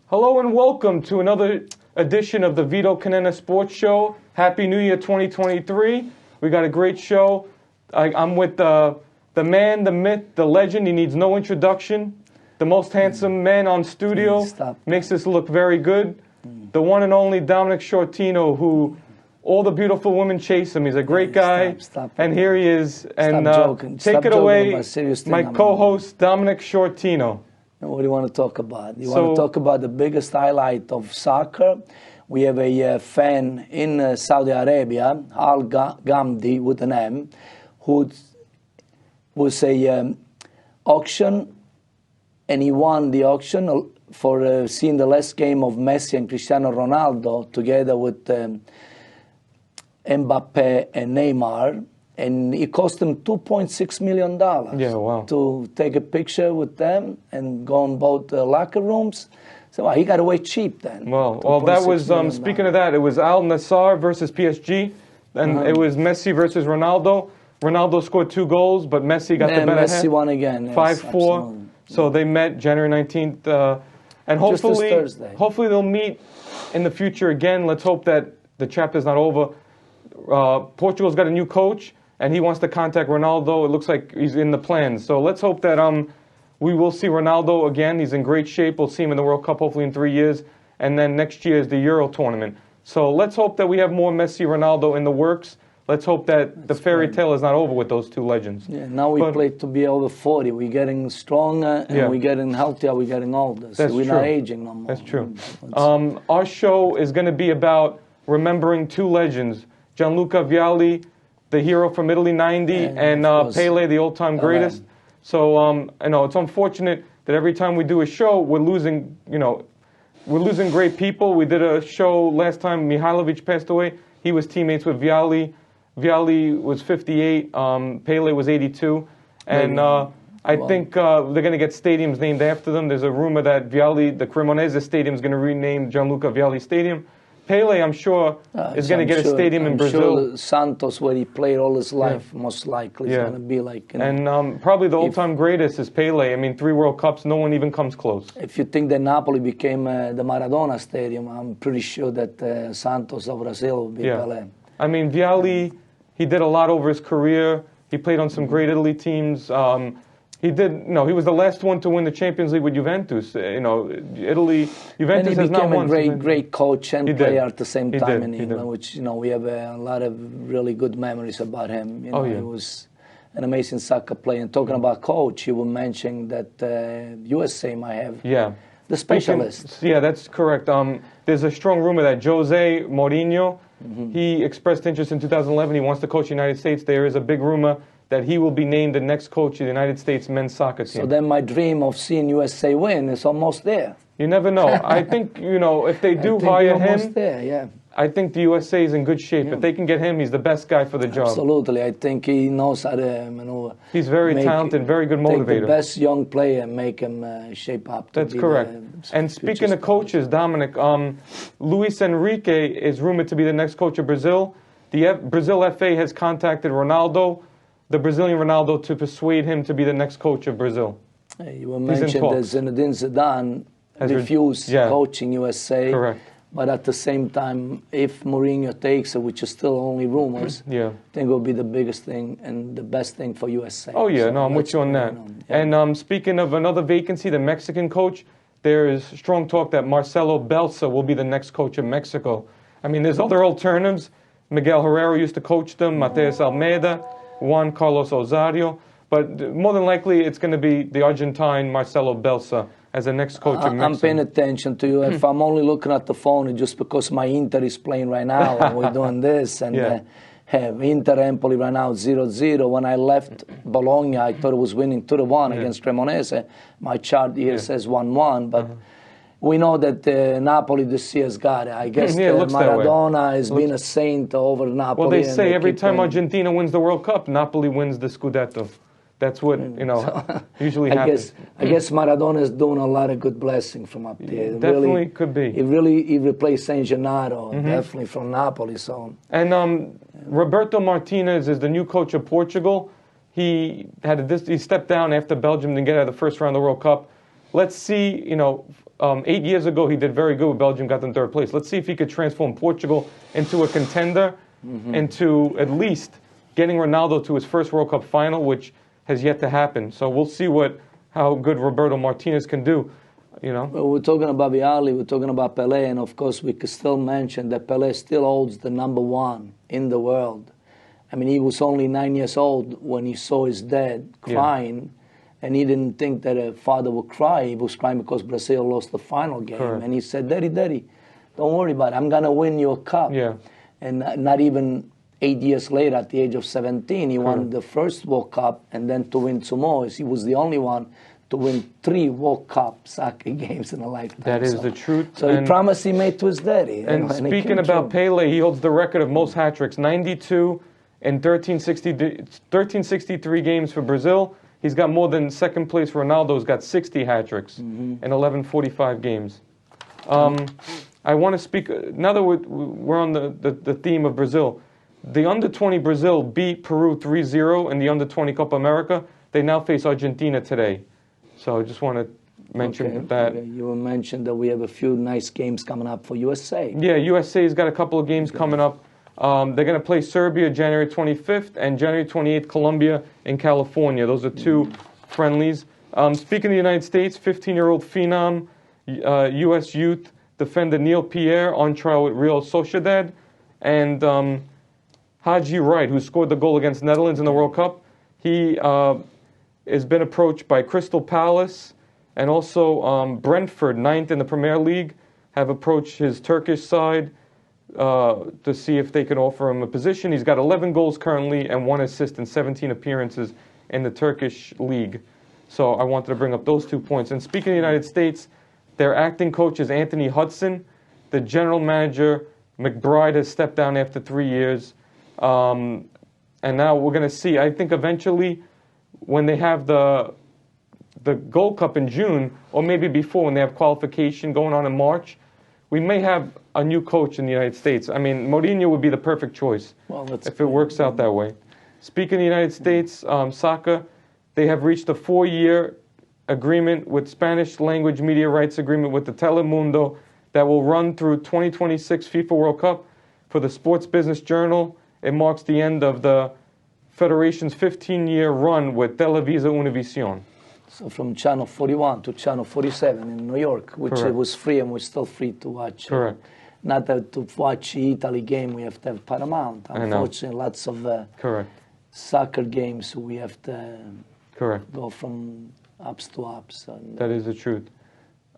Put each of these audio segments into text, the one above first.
Hello and welcome to another edition of the Vito Conenna Sports Show. Happy New Year 2023. We got a great show. I'm with the man, the myth, the legend. He needs no introduction. The most handsome man on studio. Makes us look very good. The one and only Dominick Sciortino, who all the beautiful women chase him. He's a great guy. And here he is. And take it away, my co-host, Dominick Sciortino. What do you want to talk about? You want to talk about the biggest highlight of soccer? We have a fan in Saudi Arabia, Al Gamdi with an M, who was a auction, and he won the auction for seeing the last game of Messi and Cristiano Ronaldo together with Mbappe and Neymar. And it cost him $2.6 million to take a picture with them and go on both locker rooms. So he got away cheap then. Well, that was, speaking of that, it was Al Nassr versus PSG, and it was Messi versus Ronaldo. Ronaldo scored 2 goals, but Messi got the better half. Messi won again. 5-4. So they met January 19th. And hopefully they'll meet in the future again. Let's hope that the chapter's not over. Portugal's got a new coach, and he wants to contact Ronaldo. It looks like he's in the plans. So let's hope that we will see Ronaldo again. He's in great shape. We'll see him in the World Cup hopefully in 3 years. And then next year is the Euro tournament. So let's hope that we have more Messi, Ronaldo in the works. Let's hope that the fairy tale is not over with those two legends. Yeah, now we play to be over 40. We're getting stronger, and we're getting healthier, we're getting older. So we're not aging no more. That's true. Our show is going to be about remembering 2 legends. Gianluca Vialli, the hero from Italy 90, and Pele, the all-time greatest. So I know it's unfortunate that every time we do a show, we're losing great people. We did a show last time Mihailovic passed away. He was teammates with Vialli. Vialli was 58. Pele was 82. And I think they're going to get stadiums named after them. There's a rumor that Vialli, the Cremonese Stadium, is going to rename Gianluca Vialli Stadium. Pele, I'm sure, is going to get a stadium in Brazil. Sure Santos, where he played all his life, most likely, is going to be like... And probably the all-time greatest is Pele. I mean, 3 World Cups, no one even comes close. If you think that Napoli became the Maradona Stadium, I'm pretty sure that Santos of Brazil will be Pele. I mean, Vialli, he did a lot over his career. He played on some great Italy teams. He was the last one to win the Champions League with Juventus. Italy, Juventus has not won. And he became a great coach and player at the same time in England, which, we have a lot of really good memories about him. He was an amazing soccer player. And talking about coach, you were mentioning that USA might have the specialist. That's correct. There's a strong rumor that Jose Mourinho, he expressed interest in 2011. He wants to coach the United States. There is a big rumor that he will be named the next coach of the United States men's soccer team. So then my dream of seeing USA win is almost there. You never know. I think, if they do hire him, there, I think the USA is in good shape. If they can get him, he's the best guy for the job. Absolutely. I think he knows how to maneuver. He's very talented, very good motivator. Take the best young player and make him shape up. That's correct. And speaking of coaches, Dominic, Luis Enrique is rumored to be the next coach of Brazil. The Brazil FA has contacted Ronaldo, the Brazilian Ronaldo, to persuade him to be the next coach of Brazil. You were mentioned that Zinedine Zidane refused coaching USA. Correct. But at the same time, if Mourinho takes it, which is still only rumors, I think it will be the biggest thing and the best thing for USA. Oh, yeah, I'm with you on that. And speaking of another vacancy, the Mexican coach, there is strong talk that Marcelo Bielsa will be the next coach of Mexico. I mean, there's other alternatives. Miguel Herrera used to coach them, Mateus Almeida, Juan Carlos Osorio, but more than likely it's going to be the Argentine Marcelo Bielsa as the next coach of Mexico. I'm paying attention to you. If I'm only looking at the phone, it's just because my Inter is playing right now and we're doing this. And Inter Empoli right now 0-0. When I left Bologna, I thought it was winning 2-1 against Cremonese. My chart here says 1-1, but we know that Napoli this year has got it. I guess Maradona has been a saint over Napoli. Well, they say every time Argentina wins the World Cup, Napoli wins the Scudetto. That's what, usually happens. I guess Maradona is doing a lot of good blessing from up there. Definitely could be. He replaced San Gennaro, definitely from Napoli. So. And Roberto Martinez is the new coach of Portugal. He stepped down after Belgium didn't get out of the first round of the World Cup. let's see, 8 years ago he did very good with Belgium, got them third place. Let's see if he could transform Portugal into a contender, into at least getting Ronaldo to his first World Cup final, which has yet to happen. So we'll see how good Roberto Martinez can do. Well, we're talking about Vialli, we're talking about Pelé, and of course we could still mention that Pelé still holds the #1 in the world. I mean, he was only 9 years old when he saw his dad crying, and he didn't think that a father would cry. He was crying because Brazil lost the final game. Correct. And he said, Daddy, don't worry about it. I'm going to win your cup. Yeah. And not even 8 years later, at the age of 17, he won the first World Cup, and then to win 2 more. He was the only one to win 3 World Cup soccer games in a lifetime. That is the truth. So he promised he made to his daddy. And speaking about Pelé, he holds the record of most hat-tricks, 92 in 1363 games for Brazil. He's got more than second place Ronaldo's got 60 hat-tricks in 1145 games. I want to speak, now that we're on the theme of Brazil, the under-20 Brazil beat Peru 3-0 in the under-20 Copa America. They now face Argentina today. So I just want to mention that. Okay. You mentioned that we have a few nice games coming up for USA. Yeah, USA's got a couple of games coming up. They're going to play Serbia January 25th and January 28th, Colombia in California. Those are 2 friendlies. Speaking of the United States, 15-year-old phenom, U.S. youth defender Neil Pierre on trial with Real Sociedad. And Haji Wright, who scored the goal against Netherlands in the World Cup, he has been approached by Crystal Palace and also Brentford, 9th in the Premier League, have approached his Turkish side to see if they can offer him a position. He's got 11 goals currently and 1 assist in 17 appearances in the Turkish league. So I wanted to bring up those 2 points. And speaking of the United States, their acting coach is Anthony Hudson. The general manager, McBride, has stepped down after 3 years. And now we're going to see, I think eventually when they have the Gold Cup in June, or maybe before when they have qualification going on in March, we may have a new coach in the United States. I mean, Mourinho would be the perfect choice if it works out that way. Speaking of the United States, soccer, they have reached a 4-year agreement with Spanish language media rights agreement with the Telemundo that will run through 2026 FIFA World Cup. For the Sports Business Journal, it marks the end of the Federation's 15-year run with Televisa Univision. So from Channel 41 to Channel 47 in New York, which it was free and we're still free to watch. Correct. Not that to watch Italy game, we have to have Paramount. Unfortunately, lots of soccer games, we have to go from ups to ups. And, that is the truth.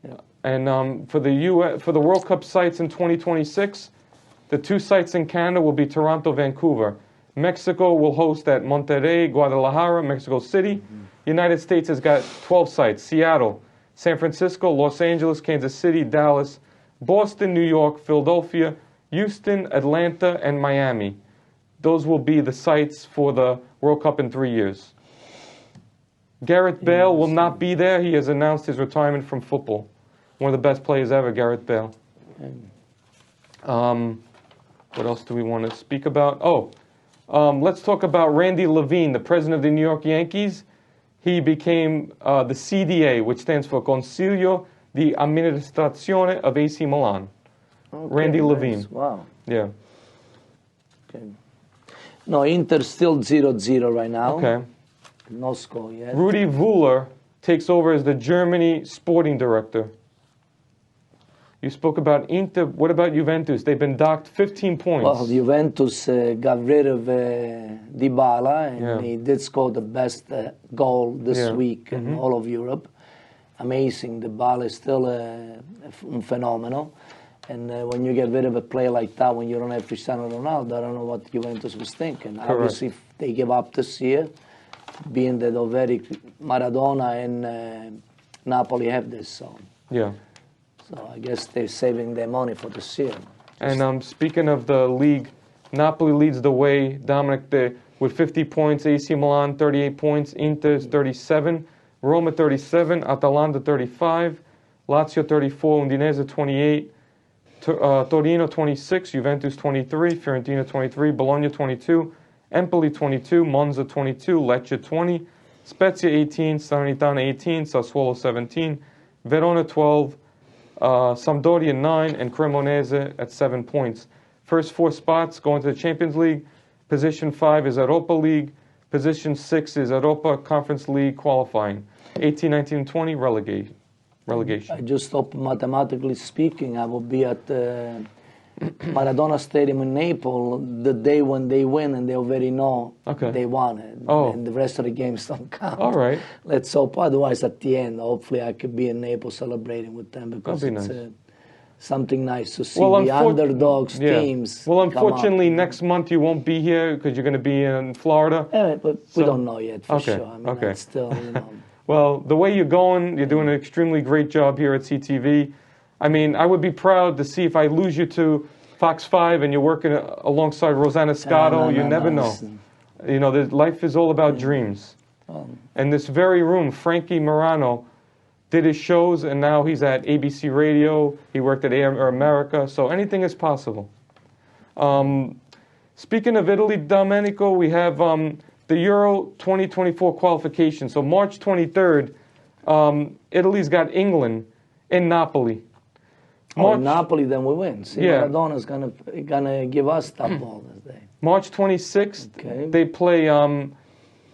Yeah. And for the World Cup sites in 2026, the 2 sites in Canada will be Toronto, Vancouver. Mexico will host at Monterrey, Guadalajara, Mexico City. United States has got 12 sites: Seattle, San Francisco, Los Angeles, Kansas City, Dallas, Boston, New York, Philadelphia, Houston, Atlanta, and Miami. Those will be the sites for the World Cup in 3 years. Gareth Bale will not be there. He has announced his retirement from football. One of the best players ever, Gareth Bale. What else do we want to speak about? Let's talk about Randy Levine, the president of the New York Yankees. He became the CDA, which stands for Consiglio di Amministrazione of AC Milan. Randy Levine. Wow. Yeah. Okay. No, Inter's still 0-0 right now. Okay. No score yet. Rudi Völler takes over as the Germany sporting director. You spoke about Inter. What about Juventus? They've been docked 15 points. Well, Juventus got rid of Dybala, and he did score the best goal this week in all of Europe. Amazing. Dybala is still a phenomenal. And when you get rid of a player like that, when you don't have Cristiano Ronaldo, I don't know what Juventus was thinking. Correct. Obviously, if they give up this year, being that already Maradona and Napoli have this. So I guess they're saving their money for this year. And speaking of the league, Napoli leads the way, Dominic, with 50 points, AC Milan 38 points, Inter 37, Roma 37, Atalanta 35, Lazio 34, Udinese 28, Torino 26, Juventus 23, Fiorentina 23, Bologna 22, Empoli 22, Monza 22, Lecce 20, Spezia 18, Salernitana 18, Sassuolo 17, Verona 12, Sampdoria 9, and Cremonese at 7 points. First 4 spots going to the Champions League. Position 5 is Europa League. Position 6 is Europa Conference League qualifying. 18, 19, 20 relegation. I just hope, mathematically speaking, I will be at Maradona Stadium in Naples the day when they win, and they already know they won it. Oh. And the rest of the games don't count. All right. Let's hope. Otherwise, at the end, hopefully, I could be in Naples celebrating with them, because That'd be it's nice. Something nice to see the underdogs teams. Well, unfortunately, next month you won't be here because you're going to be in Florida. But we don't know yet for sure. I mean, it's still, Well, the way you're going, you're doing an extremely great job here at CTV. I mean, I would be proud to see if I lose you to Fox 5 and you're working alongside Rosanna Scotto. You never know. You know, life is all about dreams. And this very room, Frankie Morano did his shows, and now he's at ABC Radio. He worked at Air America, so anything is possible. Speaking of Italy, Domenico, we have the Euro 2024 qualification. So March 23rd, Italy's got England in Napoli. Napoli, then we win. See, Maradona's gonna give us that ball this day. March 26th, they play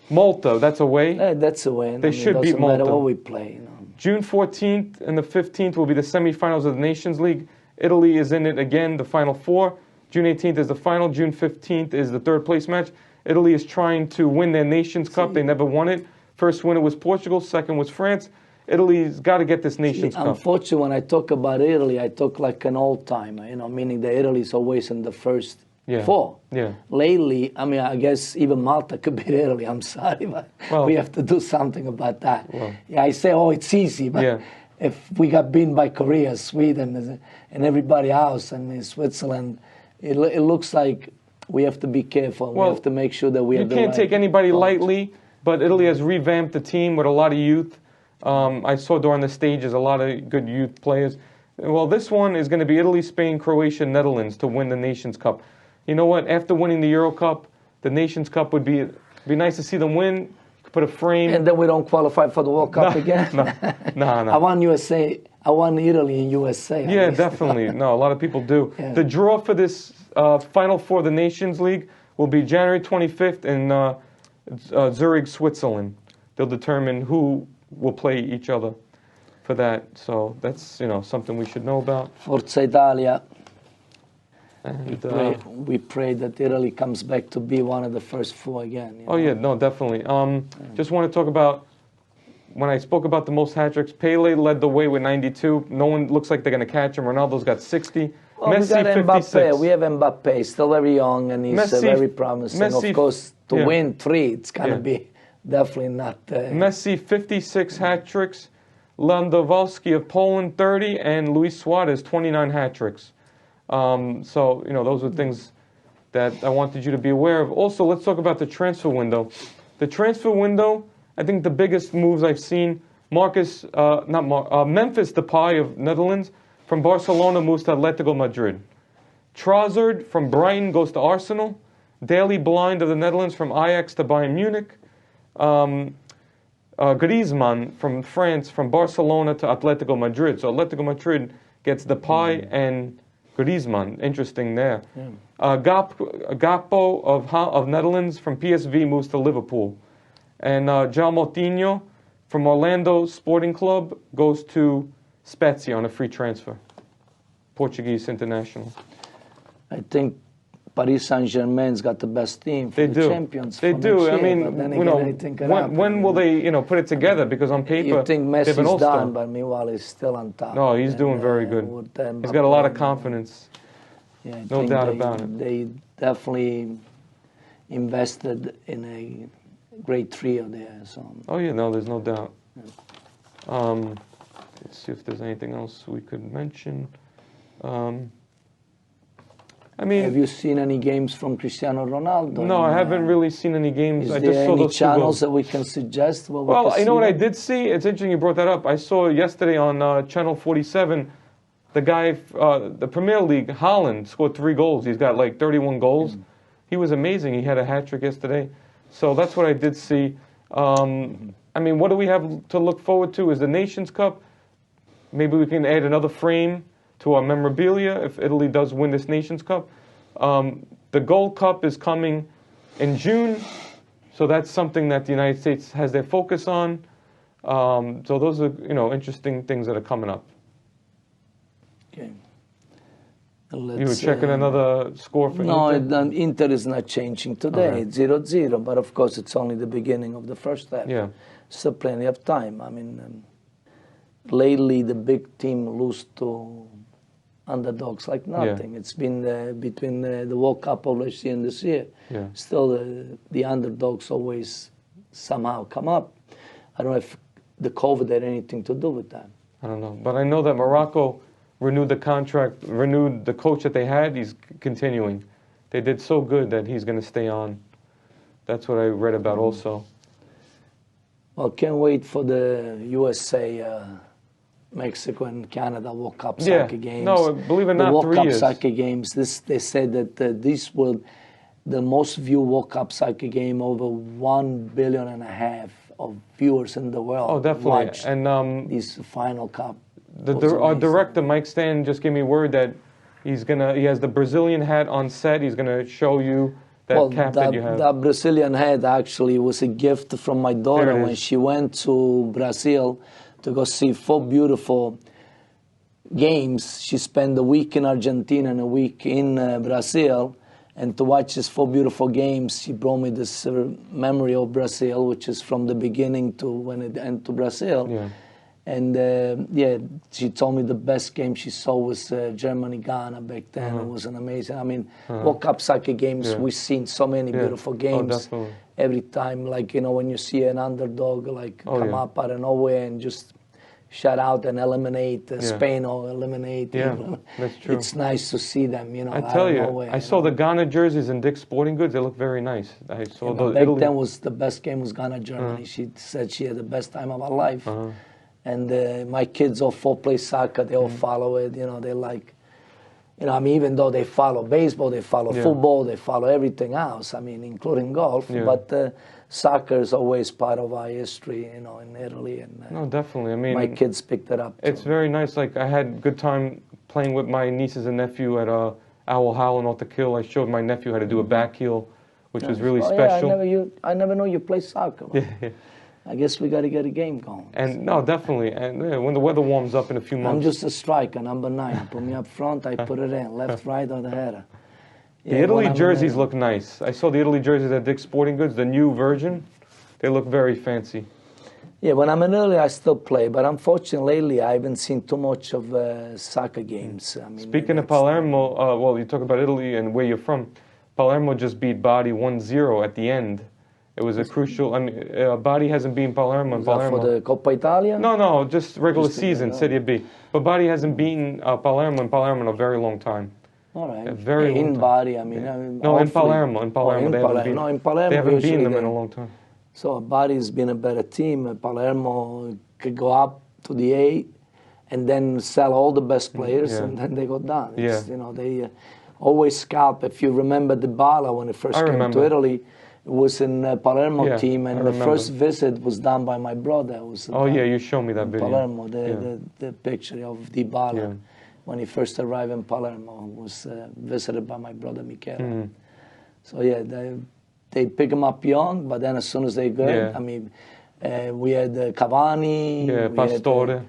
Malta. That's away. That's away. They should beat Malta. No matter what we play. June 14th and the 15th will be the semifinals of the Nations League. Italy is in it again, the Final Four. June 18th is the final. June 15th is the third place match. Italy is trying to win their Nations Cup. They never won it. First winner was Portugal. Second was France. Italy's got to get this Nations Cup. Unfortunately, when I talk about Italy, I talk like an old-timer, meaning that Italy's always in the first 4. Yeah. Lately, I mean, I guess even Malta could beat Italy. I'm sorry, but we have to do something about that. I say, it's easy, but if we got beaten by Korea, Sweden, and everybody else, and Switzerland, it looks like we have to be careful. We have to make sure that we have the right. You can't take anybody lightly, but Italy has revamped the team with a lot of youth. I saw during the stages a lot of good youth players. Well, this one is going to be Italy, Spain, Croatia, Netherlands to win the Nations Cup. You know what? After winning the Euro Cup, the Nations Cup would be nice to see them win. Put a frame. And then we don't qualify for the World Cup again. No. I want USA. I want Italy and USA. Yeah, definitely. No, a lot of people do. The draw for this Final Four of the Nations League will be January 25th in Zurich, Switzerland. They'll determine who will play each other for that. So that's something we should know about. Forza Italia. And, we pray that Italy comes back to be one of the first 4 again. Definitely. Just want to talk about, when I spoke about the most hat-tricks, Pele led the way with 92. No one looks like they're going to catch him. Ronaldo's got 60. Well, Messi, we got 56. Mbappe. We have Mbappe, still very young, and he's very promising. Of course, to win 3, it's going to be definitely not... Messi, 56 hat-tricks. Lewandowski of Poland, 30. And Luis Suarez, 29 hat-tricks. So, those are things that I wanted you to be aware of. Also, let's talk about the transfer window. The transfer window, I think the biggest moves I've seen, Memphis Depay of Netherlands from Barcelona moves to Atletico Madrid. Trossard from Brighton goes to Arsenal. Daley Blind of the Netherlands from Ajax to Bayern Munich. Griezmann from France from Barcelona to Atletico Madrid. So Atletico Madrid gets Depay and Griezmann, interesting there. Gakpo of Netherlands from PSV moves to Liverpool. And João Moutinho from Orlando Sporting Club goes to Spezia on a free transfer. Portuguese international. I think Paris Saint-Germain's got the best team for the champions. They do. I mean, when will they, put it together? Because on paper, you think Messi's done, but meanwhile he's still on top. No, he's doing very good. He's got a lot of confidence. Yeah, no doubt about it. They definitely invested in a great trio there. So. Oh yeah, no, there's no doubt. Let's see if there's anything else we could mention. Have you seen any games from Cristiano Ronaldo? No, I haven't really seen any games. I just saw those channels that we can suggest? Well, you know what I did see? It's interesting you brought that up. I saw yesterday on Channel 47, the guy, the Premier League, Haaland, scored 3 goals. He's got like 31 goals. He was amazing. He had a hat-trick yesterday. So that's what I did see. What do we have to look forward to? Is the Nations Cup. maybe we can add another frame to our memorabilia if Italy does win this Nations Cup. The Gold Cup is coming in June, so that's something that the United States has their focus on. So those are, interesting things that are coming up. Okay. You were checking another score for Inter? No, Inter is not changing today. Okay. It's 0-0, but of course it's only the beginning of the first half. Yeah. Still plenty of time. I mean, lately the big team lose to underdogs like nothing. Yeah. It's been between the World Cup of last year and this year. Yeah. Still, the underdogs always somehow come up. I don't know if the COVID had anything to do with that. I don't know. But I know that Morocco renewed the contract, renewed the coach that they had. He's continuing. They did so good that he's going to stay on. That's what I read about also. Well, can't wait for the USA, Mexico and Canada World Cup soccer games. No, believe it or not, the 3 World Cup years. soccer games. They said that this will the most viewed World Cup soccer game, over 1.5 billion of viewers in the world. Oh, definitely. Watched and this final cup. Our director Mike Staten just gave me word that he has the Brazilian hat on set. He's gonna show you that cap that you have. That Brazilian hat actually was a gift from my daughter when she went to Brazil to go see 4 beautiful games. She spent a week in Argentina and a week in Brazil. And to watch these 4 beautiful games, she brought me this memory of Brazil, which is from the beginning to when it ended to Brazil. Yeah. And she told me the best game she saw was Germany-Ghana back then. It was an amazing. I mean, World Cup soccer games, we've seen so many beautiful games. Oh, every time, like, when you see an underdog come up out of nowhere and just shut out and eliminate Spain or eliminate. Yeah, that's true. It's nice to see them, I tell you, I saw the Ghana jerseys in Dick's Sporting Goods. They look very nice. I saw back then was the best game was Ghana-Germany. She said she had the best time of her life. And my kids all play soccer. They all follow it. They like, I mean, even though they follow baseball, they follow football, they follow everything else. I mean, including golf. Yeah. But soccer is always part of our history, in Italy. And no, definitely. I mean, my kids picked it up. It's very nice. Like, I had a good time playing with my nieces and nephew at Owl Howl in Alta Kill. I showed my nephew how to do a back heel, which was really special. Yeah, I never know you play soccer. Yeah. I guess we got to get a game going. And no, definitely. And when the weather warms up in a few months. I'm just a striker, number 9. Put me up front, I put it in. Left, right, or the header. The Italy jerseys look nice. I saw the Italy jerseys at Dick's Sporting Goods, the new version. They look very fancy. Yeah, when I'm in Italy, I still play. But unfortunately, lately, I haven't seen too much of soccer games. I mean, speaking of Palermo, well, you talk about Italy and where you're from. Palermo just beat Bari 1-0 at the end. It was a crucial. I mean, Bari hasn't beaten Palermo. Is that for the Coppa Italia? No, just regular season, Serie B. But Bari hasn't beaten Palermo in a very long time. All right. In Bari, I mean. No, in Palermo. In Palermo. They haven't beaten them in a long time. So Bari's been a better team. Palermo could go up to the A and then sell all the best players, and then they go down. They always scalp. If you remember Dybala when he first came to Italy, it was in Palermo team, and the first visit was done by my brother. You showed me that video. Palermo, the picture of Dybala when he first arrived in Palermo was visited by my brother Michele. So they pick him up young, but then as soon as they go, I mean, we had Cavani, Pastore.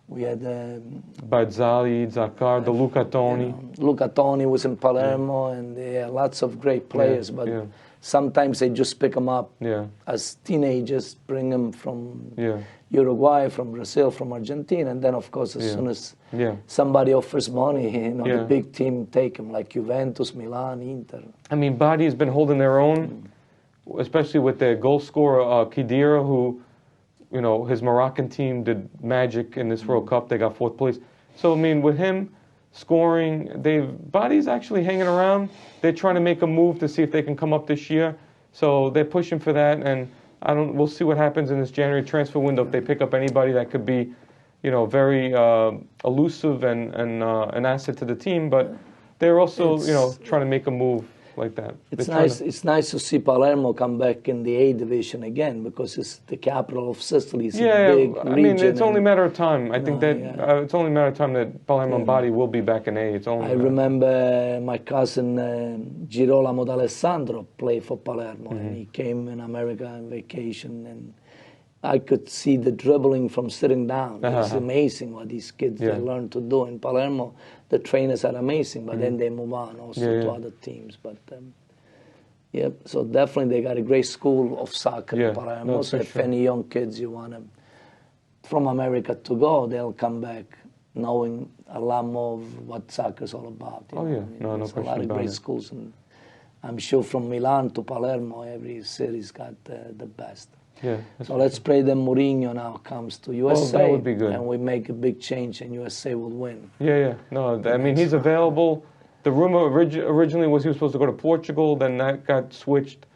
We had Barzali, Zaccardo, Luca Toni. Luca Toni was in Palermo, and they had lots of great players, but sometimes they just pick them up as teenagers, bring them from Uruguay, from Brazil, from Argentina, and then, of course, as soon as somebody offers money, the big team take them, like Juventus, Milan, Inter. I mean, Bari has been holding their own, especially with their goal scorer, Khedira, who, his Moroccan team did magic in this World Cup. They got 4th place. So, I mean, with him scoring, Bari's actually hanging around. They're trying to make a move to see if they can come up this year. So they're pushing for that, and we'll see what happens in this January transfer window if they pick up anybody that could be, very elusive and an asset to the team. But they're also, trying to make a move. like that. It's nice. It's nice to see Palermo come back in the A division again because it's the capital of Sicily. It's a big region. I mean, it's only a matter of time. I think that it's only a matter of time that Palermo Body will be back in A. It's only. I remember my cousin Girolamo D'Alessandro played for Palermo, and he came in America on vacation, and I could see the dribbling from sitting down. It's amazing what these kids they learn to do in Palermo. The trainers are amazing, but then they move on also to other teams. But so definitely they got a great school of soccer in Palermo. So if any young kids you want them from America to go, they'll come back knowing a lot more of what soccer is all about. There's a lot of great schools, and I'm sure from Milan to Palermo, every city's got the best. So let's pray that Mourinho now comes to USA, that would be good. And we make a big change, and USA will win. No, I mean, he's available. The rumor originally was he was supposed to go to Portugal, then that got switched.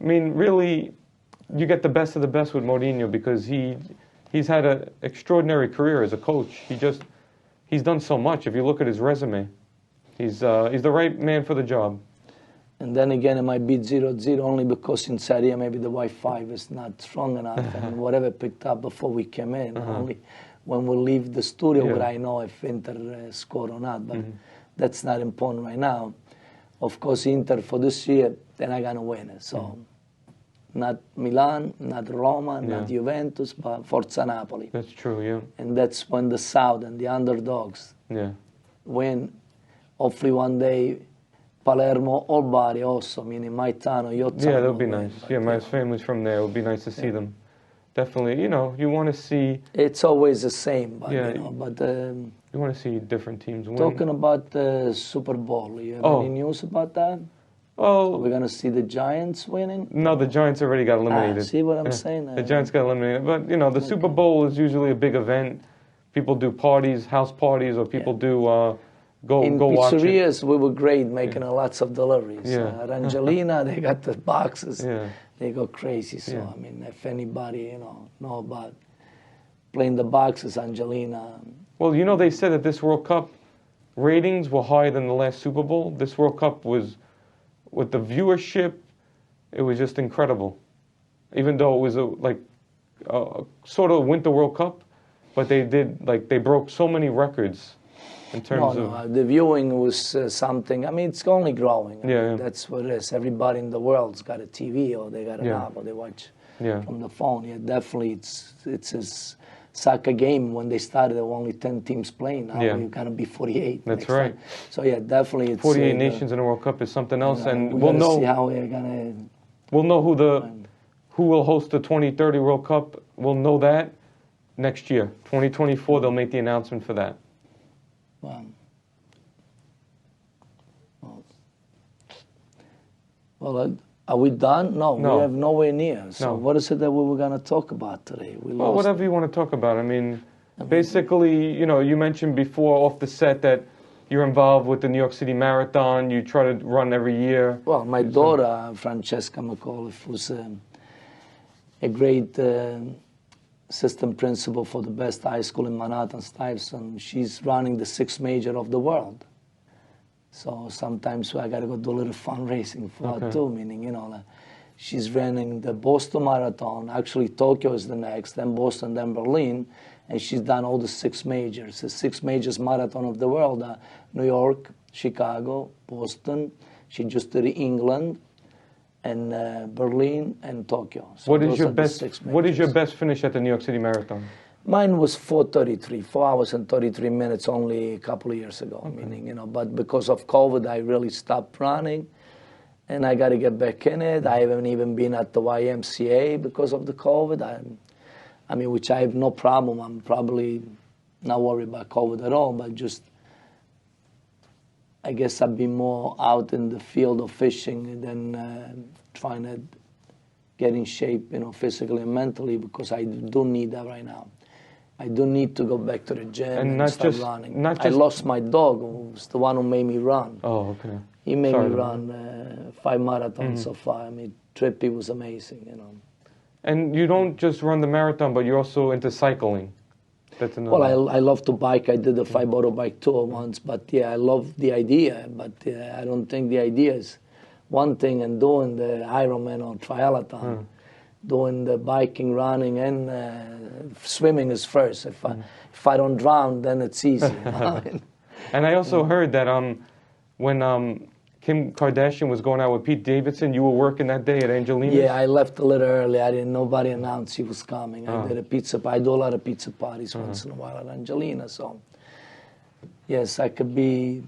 I mean, really, you get the best of the best with Mourinho because he's had an extraordinary career as a coach. He's done so much. If you look at his resume, he's the right man for the job. And then again, it might be 0-0 only because in Serie A maybe the Wi-Fi is not strong enough, and whatever picked up before we came in. Only when we leave the studio would I know if Inter scored or not, but that's not important right now. Of course, Inter for this year, they're not going to win it. So not Milan, not Roma, not Juventus, but Forza Napoli. That's true, And that's when the South and the underdogs win. Hopefully one day Palermo or Bari also, meaning my town or your town. Yeah, that would be nice. My family's from there. It would be nice to see them. Definitely, you want to see... It's always the same, but, but... you want to see different teams win. Talking about the Super Bowl, you have any news about that? Well... Are we going to see the Giants winning? No, the Giants already got eliminated. See what I'm saying? The Giants got eliminated. But, the Super Bowl is usually a big event. People do parties, house parties, or people do... Go watch it. In pizzerias, we were great making lots of deliveries. At Angelina, they got the boxes. They go crazy. So, I mean, if anybody, know about playing the boxes, Angelina. Well, they said that this World Cup ratings were higher than the last Super Bowl. This World Cup was, with the viewership, it was just incredible. Even though it was sort of Winter World Cup, but they broke so many records. In terms of the viewing was something. I mean, it's only growing. I mean, that's what it is. Everybody in the world's got a TV or they got an app or they watch from the phone. Definitely, it's a soccer game. When they started, there were only 10 teams playing. Now you're gonna be 48. That's right. Time. So definitely, it's 48 nations in a World Cup is something else, and we'll know see how we're gonna. We'll know who will host the 2030 World Cup. We'll know that next year, 2024. They'll make the announcement for that. Well, are we done? No, we have nowhere near. So what is it that we were going to talk about today? Whatever you want to talk about. I mean, basically, you mentioned before off the set that you're involved with the New York City Marathon. You try to run every year. Well, my daughter, Francesca McAuliffe, who's a great assistant principal for the best high school in Manhattan, Stuyvesant. She's running the 6th major of the world. So sometimes I got to go do a little fundraising for her too, meaning, she's running the Boston Marathon. Actually, Tokyo is the next, then Boston, then Berlin. And she's done all the 6 majors. The 6 majors marathon of the world are New York, Chicago, Boston. She just did England, and Berlin and Tokyo. So what is your best finish at the New York City Marathon? Mine was 4:33, 4 hours and 33 minutes only a couple of years ago. Meaning, but because of COVID, I really stopped running, and I got to get back in it. I haven't even been at the YMCA because of the COVID. I mean, which I have no problem. I'm probably not worried about COVID at all, but just I guess I've been more out in the field of fishing than trying to get in shape, physically and mentally, because I do need that right now. I do need to go back to the gym and start running. I lost my dog, who was the one who made me run. Oh, okay. He made me run 5 marathons so far. I mean, Trippy was amazing, And you don't just run the marathon, but you're also into cycling. That's another. Well, I love to bike. I did the 5 motorbike tour once, but I love the idea. But I don't think the idea is one thing and doing the Ironman or triathlon. Doing the biking, running, and swimming is first. If I don't drown, then it's easy. You know? And I also heard that when Kim Kardashian was going out with Pete Davidson, you were working that day at Angelina's? Yeah, I left a little early. Nobody announced he was coming. I did a pizza. I do a lot of pizza parties once in a while at Angelina. So, yes, I could be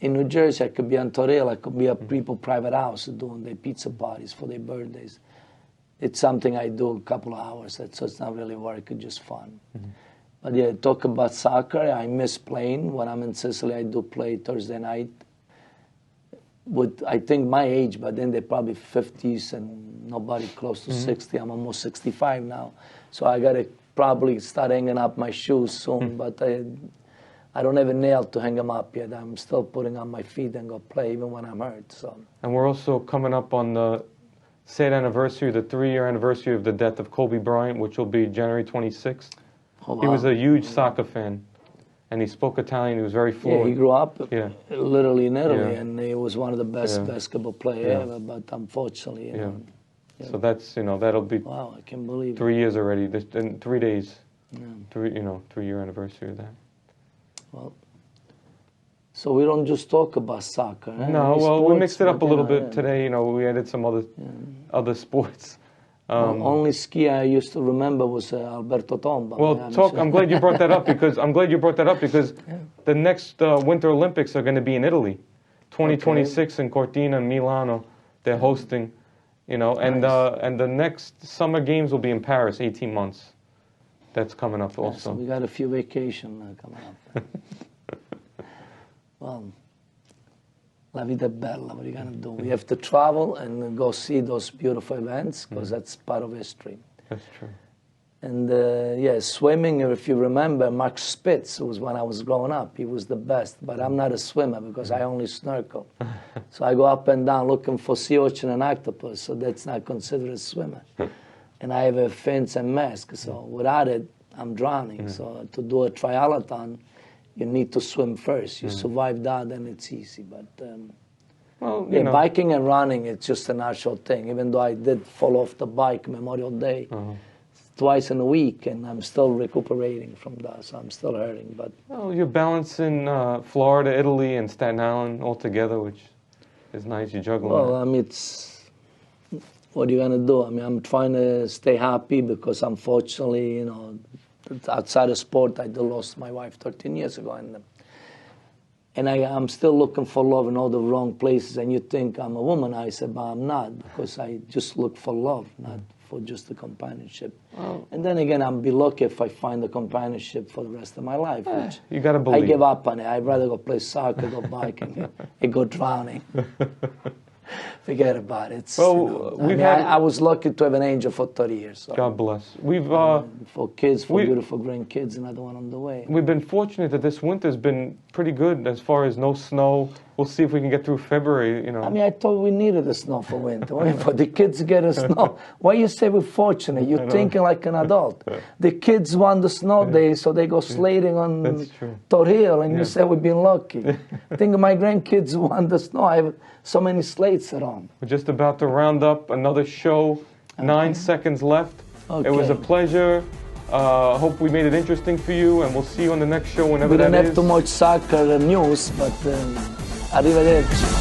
in New Jersey. I could be on Torrell. I could be at people's private house doing their pizza parties for their birthdays. It's something I do a couple of hours, so it's not really work, it's just fun. But yeah, talk about soccer, I miss playing. When I'm in Sicily, I do play Thursday night. With, I think, my age, but then they're probably 50s and nobody close to 60. I'm almost 65 now. So I got to probably start hanging up my shoes soon, but I don't have a nail to hang them up yet. I'm still putting on my feet and go play even when I'm hurt. So. And we're also coming up on the sad anniversary, the 3-year anniversary of the death of Kobe Bryant, which will be January 26th. Oh, wow. He was a huge soccer fan, and he spoke Italian. He was very fluent. Yeah, he grew up literally in Italy, and he was one of the best basketball players ever, but unfortunately, you know. So that's, that'll be wow, I can't believe 3 years already, in 3 days, 3-year anniversary of that. Well, so we don't just talk about soccer. No, well, we mixed it up a little bit today. We added some other sports. Only skier I used to remember was Alberto Tomba. Well, I'm glad you brought that up because the next Winter Olympics are going to be in Italy, 2026 in Cortina, Milano. They're hosting, and the next Summer Games will be in Paris, 18 months. That's coming up also. So we got a few vacations coming up. Well, la vita è bella, what are you going to do? We have to travel and go see those beautiful events because that's part of history. That's true. And swimming, if you remember, Max Spitz was when I was growing up. He was the best, but I'm not a swimmer because I only snorkel. So I go up and down looking for sea urchin and octopus, so that's not considered a swimmer. And I have a fins and mask, so without it, I'm drowning. So to do a triathlon, you need to swim first. You survive that, then it's easy. But biking and running, it's just a natural thing. Even though I did fall off the bike Memorial Day twice in a week, and I'm still recuperating from that, so I'm still hurting. But you're balancing Florida, Italy, and Staten Island all together, which is nice. You're juggling. Well, it's what are you gonna do? I'm trying to stay happy because unfortunately, outside of sport, I lost my wife 13 years ago, and I'm still looking for love in all the wrong places. And you think I'm a womanizer, but I'm not, because I just look for love, not for just the companionship. Oh. And then again, I'll be lucky if I find the companionship for the rest of my life. Which you gotta believe. I give up on it. I'd rather go play soccer, go biking, and go drowning. Forget about it. Well, I was lucky to have an angel for 30 years. So. God bless. We've for kids, for beautiful grandkids, another one on the way. We've been fortunate that this winter's been pretty good as far as no snow. We'll see if we can get through February. I thought we needed the snow for winter. For the kids get a snow. Why you say we're fortunate? You're thinking like an adult. The kids want the snow days, so they go sledding on Torrell, and you say we've been lucky. Think of my grandkids want the snow. I have so many sleds at home. We're just about to round up another show. 9 seconds left. Okay. It was a pleasure. Hope we made it interesting for you, and we'll see you on the next show whenever that is. We didn't have too much soccer news, but arrivederci.